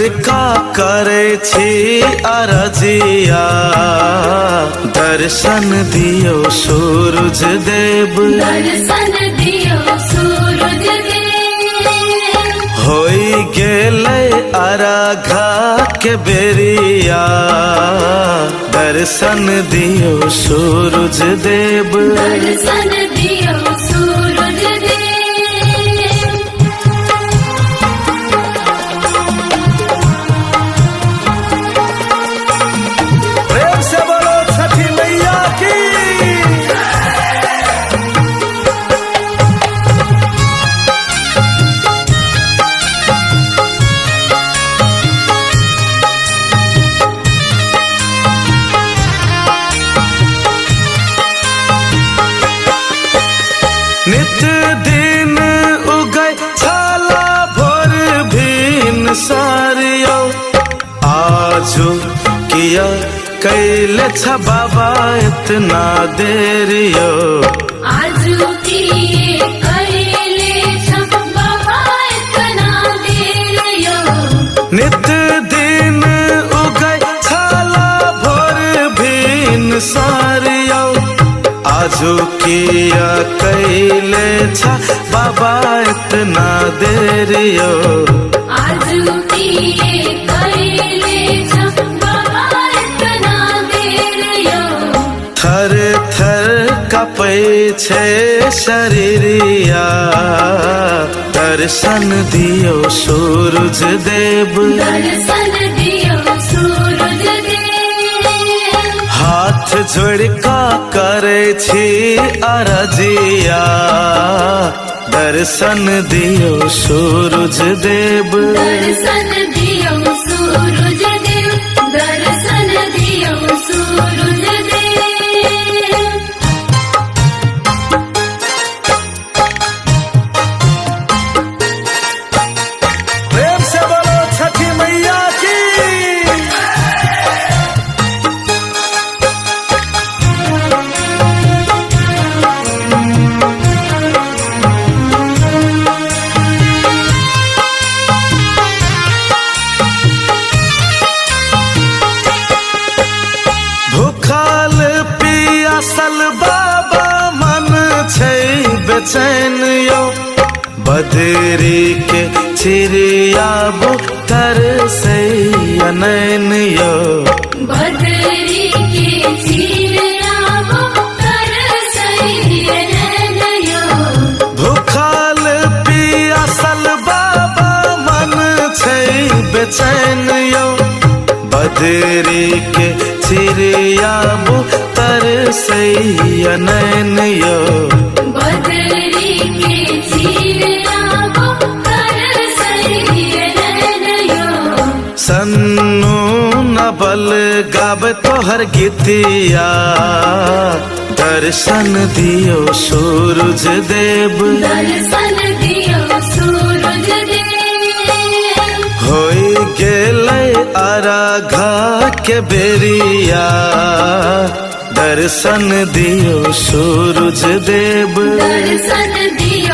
जोड़का करे छी अरजिया, दर्शन दियो सूरज देव, दर्शन दियो सूरज देव। होई गेले अराघा के बेरिया, दर्शन दियो सूरज देव, दर्शन दियो सूरज देव। प्रेम से बोलो छठी मैया की। नित्य दिन उगय छाला भोर भीन सारियो, आजो किया कैले छ बाबा इतना देरियो, आजू किए कैले छ बाबा इतना देरियो। नित्य दिन उगय छाला भोर भीन सारियो, आजो किया कैले छ बाबा इतना देरियो, आजू किए कैले छ बाबा इतना देरियो। थर थर कपै छे शरीरिया, दर्शन दियो सूरज देव, दर्शन दियो सूरज देव। हाथ जोड़का करे छी अरजिया, दर्शन दियो सूरज देव, दर्शन दियो सूरज देव, दर्शन दियो सूरज देव। प्रेम से बोलो छठी मैया की। भूखल पियासल बाबा मन छै बेचैन यो, बदरी के चिड़िया बुतर से नैन यो, बदरी के चिड़िया बुतर से नैन यो। भूखल पियासल बाबा मन छै बेचैन यो, बदरी के चिड़िया बुतर से नैन यो, बदरी के चिड़िया बुतर से नैन यो। सन्नू नबल गावे तोहर गीतिया, दर्शन दियो सूरज देव, दर्शन दियो सूरज देव। होई गेले अराघा के बेरिया, दर्शन दियो सूरज देव, दर्शन दियो